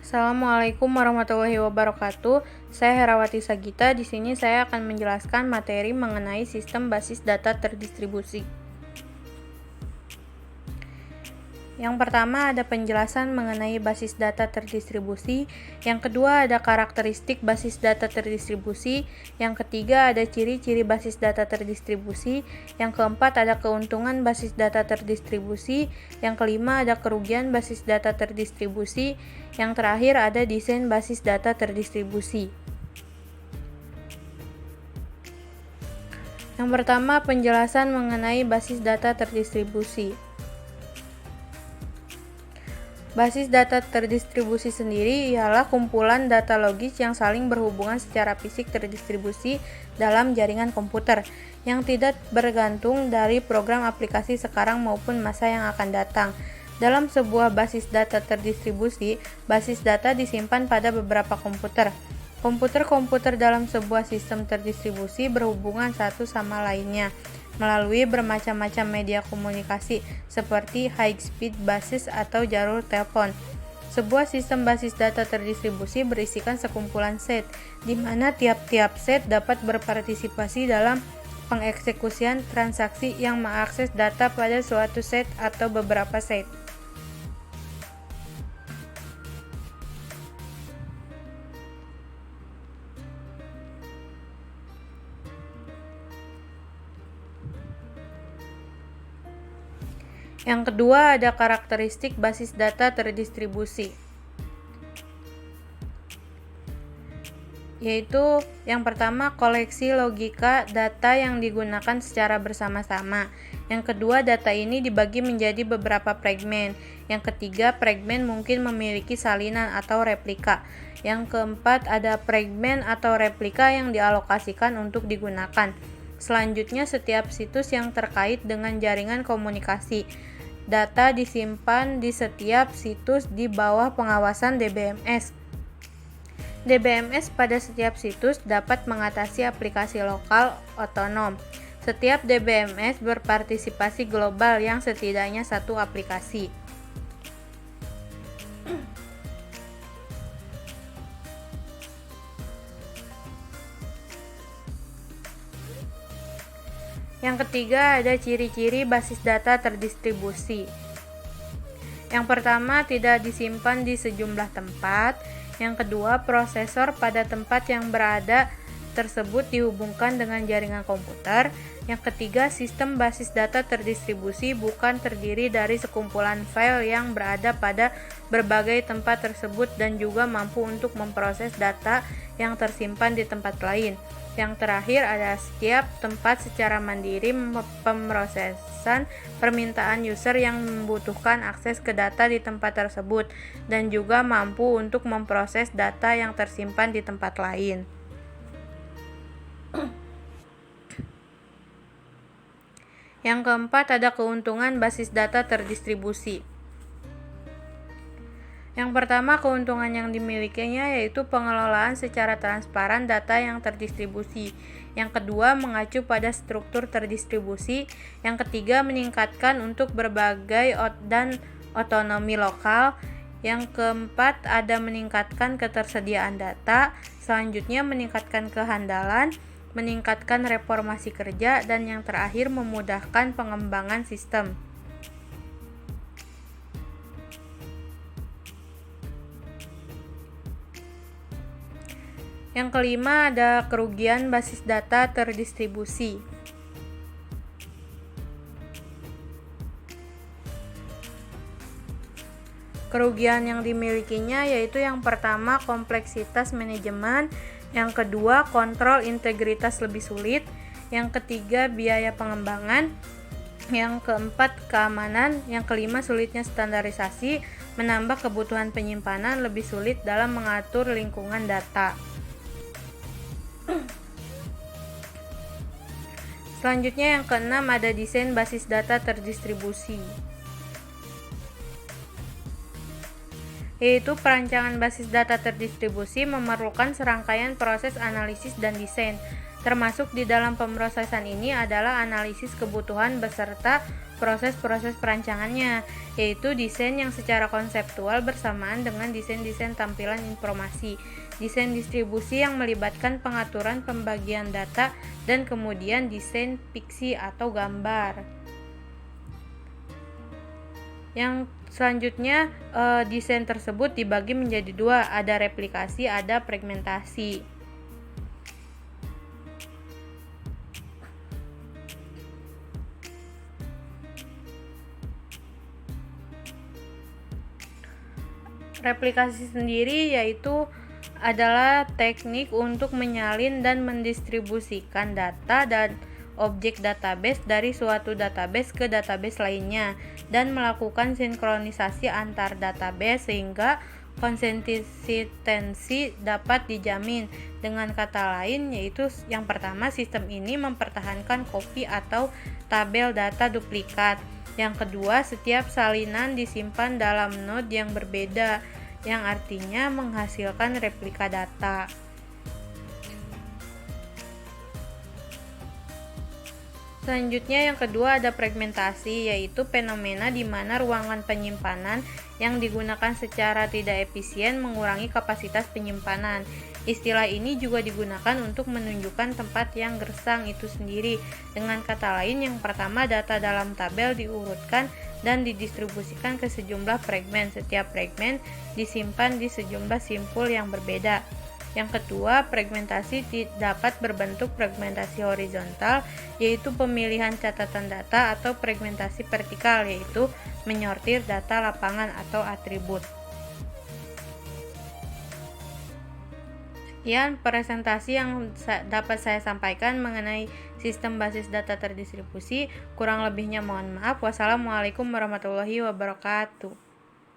Assalamualaikum warahmatullahi wabarakatuh. Saya Herawati Sagita. Di sini saya akan menjelaskan materi mengenai sistem basis data terdistribusi. Yang pertama ada penjelasan mengenai basis data terdistribusi, yang kedua ada karakteristik basis data terdistribusi, yang ketiga ada ciri-ciri basis data terdistribusi, yang keempat ada keuntungan basis data terdistribusi, yang kelima ada kerugian basis data terdistribusi, yang terakhir ada desain basis data terdistribusi. Yang pertama penjelasan mengenai basis data terdistribusi. Basis data terdistribusi sendiri ialah kumpulan data logis yang saling berhubungan secara fisik terdistribusi dalam jaringan komputer, yang tidak bergantung dari program aplikasi sekarang maupun masa yang akan datang. Dalam sebuah basis data terdistribusi, basis data disimpan pada beberapa komputer. Komputer-komputer dalam sebuah sistem terdistribusi berhubungan satu sama lainnya melalui bermacam-macam media komunikasi seperti high-speed basis atau jalur telepon. Sebuah sistem basis data terdistribusi berisikan sekumpulan set, di mana tiap-tiap set dapat berpartisipasi dalam pengeksekusian transaksi yang mengakses data pada suatu set atau beberapa set. Yang kedua ada karakteristik basis data terdistribusi, yaitu yang pertama koleksi logika data yang digunakan secara bersama-sama. Yang kedua, data ini dibagi menjadi beberapa fragmen. Yang ketiga, fragmen mungkin memiliki salinan atau replika. Yang keempat, ada fragmen atau replika yang dialokasikan untuk digunakan. Selanjutnya, setiap situs yang terkait dengan jaringan komunikasi. Data disimpan di setiap situs di bawah pengawasan DBMS. DBMS pada setiap situs dapat mengatasi aplikasi lokal otonom. Setiap DBMS berpartisipasi global yang setidaknya satu aplikasi. Yang ketiga ada ciri-ciri basis data terdistribusi. Yang pertama, tidak disimpan di sejumlah tempat. Yang kedua, prosesor pada tempat yang berada tersebut dihubungkan dengan jaringan komputer. Yang ketiga, sistem basis data terdistribusi bukan terdiri dari sekumpulan file yang berada pada berbagai tempat tersebut dan juga mampu untuk memproses data yang tersimpan di tempat lain. Yang terakhir ada setiap tempat secara mandiri pemrosesan permintaan user yang membutuhkan akses ke data di tempat tersebut dan juga mampu untuk memproses data yang tersimpan di tempat lain. Yang keempat ada keuntungan basis data terdistribusi. Yang pertama, keuntungan yang dimilikinya yaitu pengelolaan secara transparan data yang terdistribusi. Yang kedua, mengacu pada struktur terdistribusi. Yang ketiga, meningkatkan untuk berbagai dan otonomi lokal. Yang keempat, ada meningkatkan ketersediaan data. Selanjutnya, meningkatkan kehandalan, meningkatkan reformasi kerja, dan yang terakhir, memudahkan pengembangan sistem. Yang kelima ada kerugian basis data terdistribusi. Kerugian yang dimilikinya yaitu yang pertama kompleksitas manajemen, yang kedua kontrol integritas lebih sulit, yang ketiga biaya pengembangan, yang keempat keamanan, yang kelima sulitnya standarisasi, menambah kebutuhan penyimpanan, lebih sulit dalam mengatur lingkungan data. Selanjutnya yang keenam ada desain basis data terdistribusi, yaitu perancangan basis data terdistribusi memerlukan serangkaian proses analisis dan desain. Termasuk di dalam pemrosesan ini adalah analisis kebutuhan beserta proses-proses perancangannya, yaitu desain yang secara konseptual bersamaan dengan desain-desain tampilan informasi, desain distribusi yang melibatkan pengaturan pembagian data, dan kemudian desain fiksi atau gambar. Yang selanjutnya, desain tersebut dibagi menjadi dua, ada replikasi, ada fragmentasi. Replikasi sendiri yaitu adalah teknik untuk menyalin dan mendistribusikan data dan objek database dari suatu database ke database lainnya dan melakukan sinkronisasi antar database sehingga konsistensi dapat dijamin. Dengan kata lain, yaitu yang pertama, sistem ini mempertahankan copy atau tabel data duplikat. Yang kedua, setiap salinan disimpan dalam node yang berbeda, yang artinya menghasilkan replika data. Selanjutnya yang kedua ada fragmentasi, yaitu fenomena di mana ruangan penyimpanan yang digunakan secara tidak efisien mengurangi kapasitas penyimpanan. Istilah ini juga digunakan untuk menunjukkan tempat yang gersang itu sendiri. Dengan kata lain, yang pertama, data dalam tabel diurutkan dan didistribusikan ke sejumlah fragmen. Setiap fragmen disimpan di sejumlah simpul yang berbeda. Yang kedua, fragmentasi dapat berbentuk fragmentasi horizontal, yaitu pemilihan catatan data, atau fragmentasi vertikal, yaitu menyortir data lapangan atau atribut. Sekian presentasi yang dapat saya sampaikan mengenai sistem basis data terdistribusi. Kurang lebihnya mohon maaf. Wassalamualaikum warahmatullahi wabarakatuh.